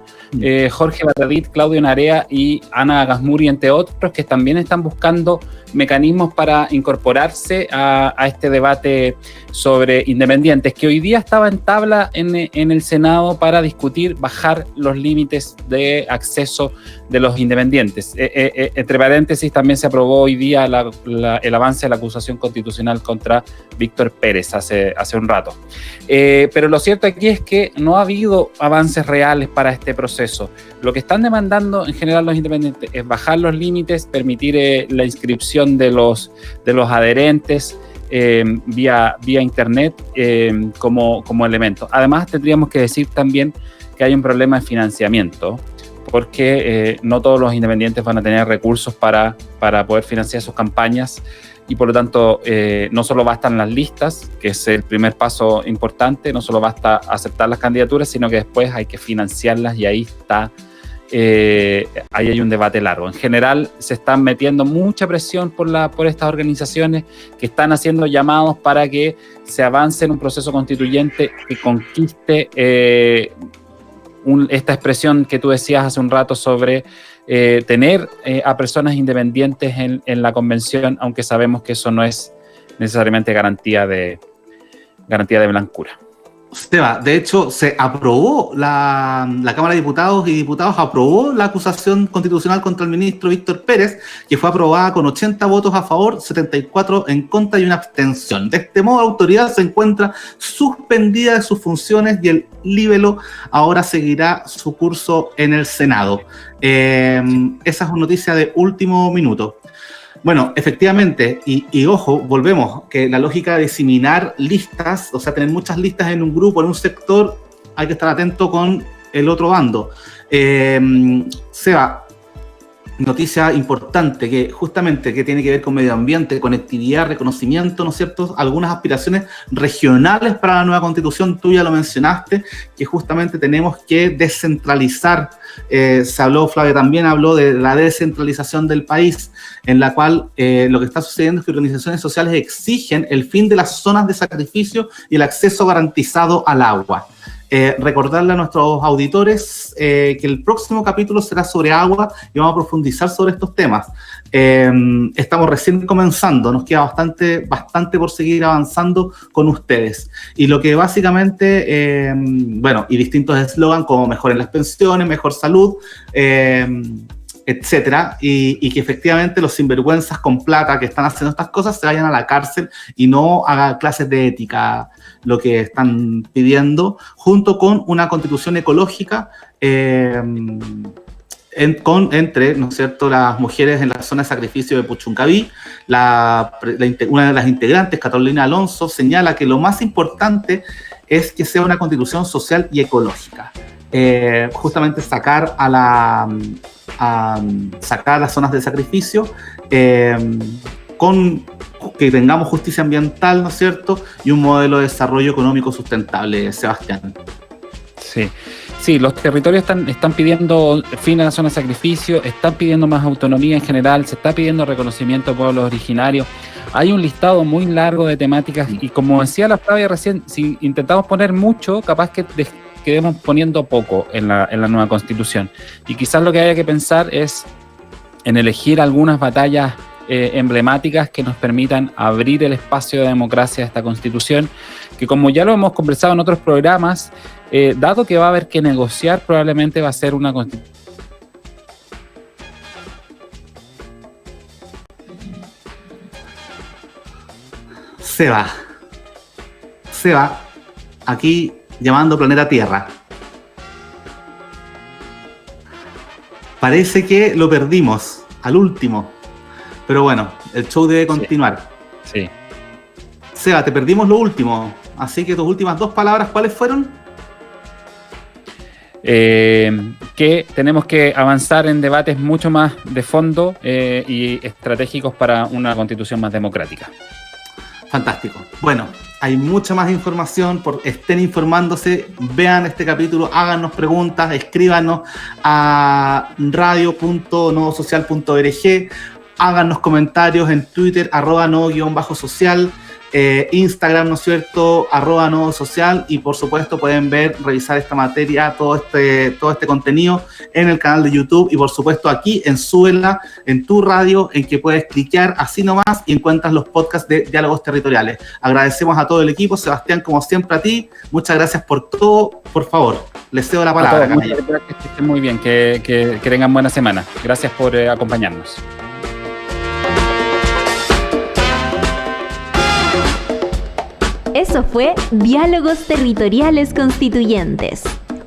Jorge Baradit, Claudio Narea y Ana Gasmuri, entre otros, que también están buscando mecanismos para incorporarse a este debate sobre independientes, que hoy día estaba en tabla en el Senado para discutir bajar los límites de acceso de los independientes. Entre paréntesis, también se aprobó hoy día el avance de la acusación constitucional contra Víctor Pérez hace un rato. Pero lo cierto aquí es que no ha habido avances reales para este proceso. Lo que están demandando en general los independientes es bajar los límites, permitir la inscripción de los adherentes vía internet como elemento. Además, tendríamos que decir también que hay un problema de financiamiento, porque no todos los independientes van a tener recursos para poder financiar sus campañas, y por lo tanto no solo bastan las listas, que es el primer paso importante, no solo basta aceptar las candidaturas, sino que después hay que financiarlas, y ahí hay un debate largo. En general se están metiendo mucha presión por estas organizaciones que están haciendo llamados para que se avance en un proceso constituyente que conquiste esta expresión que tú decías hace un rato sobre tener a personas independientes en la convención, aunque sabemos que eso no es necesariamente garantía de blancura. Seba, de hecho, se aprobó, la Cámara de Diputados y Diputados aprobó la acusación constitucional contra el ministro Víctor Pérez, que fue aprobada con 80 votos a favor, 74 en contra y una abstención. De este modo, la autoridad se encuentra suspendida de sus funciones y el libelo ahora seguirá su curso en el Senado. Esa es una noticia de último minuto. Bueno, efectivamente, y ojo, volvemos, que la lógica de diseminar listas, o sea, tener muchas listas en un grupo, en un sector, hay que estar atento con el otro bando. Seba, noticia importante, que justamente que tiene que ver con medio ambiente, conectividad, reconocimiento, ¿no es cierto? Algunas aspiraciones regionales para la nueva constitución, tú ya lo mencionaste, que justamente tenemos que descentralizar. Se habló, Flavia también habló de la descentralización del país, en la cual lo que está sucediendo es que organizaciones sociales exigen el fin de las zonas de sacrificio y el acceso garantizado al agua. Recordarle a nuestros auditores que el próximo capítulo será sobre agua y vamos a profundizar sobre estos temas. Estamos recién comenzando, nos queda bastante por seguir avanzando con ustedes. Y lo que básicamente, y distintos eslogans como mejoren las pensiones, mejor salud, etcétera, y que efectivamente los sinvergüenzas con plata que están haciendo estas cosas se vayan a la cárcel y no hagan clases de ética, lo que están pidiendo, junto con una constitución ecológica entre, ¿no es cierto?, las mujeres en la zona de sacrificio de Puchuncaví. Una de las integrantes, Catalina Alonso, señala que lo más importante es que sea una constitución social y ecológica. Justamente sacar sacar las zonas de sacrificio, con que tengamos justicia ambiental, ¿no es cierto? Y un modelo de desarrollo económico sustentable, Sebastián. Sí, los territorios están pidiendo fin a la zona de sacrificio, están pidiendo más autonomía en general, se está pidiendo reconocimiento de pueblos originarios. Hay un listado muy largo de temáticas y, como decía la Flavia recién, si intentamos poner mucho, capaz que quedemos poniendo poco en la nueva Constitución. Y quizás lo que haya que pensar es en elegir algunas batallas emblemáticas que nos permitan abrir el espacio de democracia de esta Constitución, que, como ya lo hemos conversado en otros programas, dado que va a haber que negociar, probablemente va a ser una Constitución. Seba, aquí llamando Planeta Tierra. Parece que lo perdimos al último, pero bueno, el show debe continuar. Sí. Seba, te perdimos lo último, así que tus últimas 2 palabras, ¿cuáles fueron? Que tenemos que avanzar en debates mucho más de fondo y estratégicos para una Constitución más democrática. Fantástico. Bueno, hay mucha más información, estén informándose, vean este capítulo, háganos preguntas, escríbanos a radio.novosocial.org, háganos comentarios en Twitter, @novo_social, Instagram, ¿no es cierto?, @novosocial, y por supuesto pueden revisar esta materia, todo este contenido en el canal de YouTube, y por supuesto aquí en Súbela, en tu radio, en que puedes cliquear así nomás y encuentras los podcasts de Diálogos Territoriales. Agradecemos a todo el equipo. Sebastián, como siempre, a ti, muchas gracias por todo. Por favor, les cedo la palabra. Muchas gracias, que estén muy bien, que tengan buena semana. Gracias por acompañarnos. Eso fue Diálogos Territoriales Constituyentes,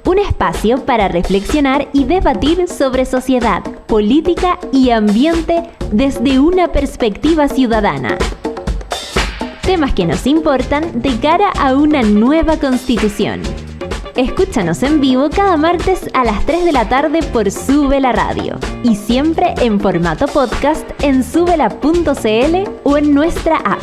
un espacio para reflexionar y debatir sobre sociedad, política y ambiente desde una perspectiva ciudadana. Temas que nos importan de cara a una nueva Constitución. Escúchanos en vivo cada martes a las 3 de la tarde por Súbela Radio, y siempre en formato podcast en súbela.cl o en nuestra app.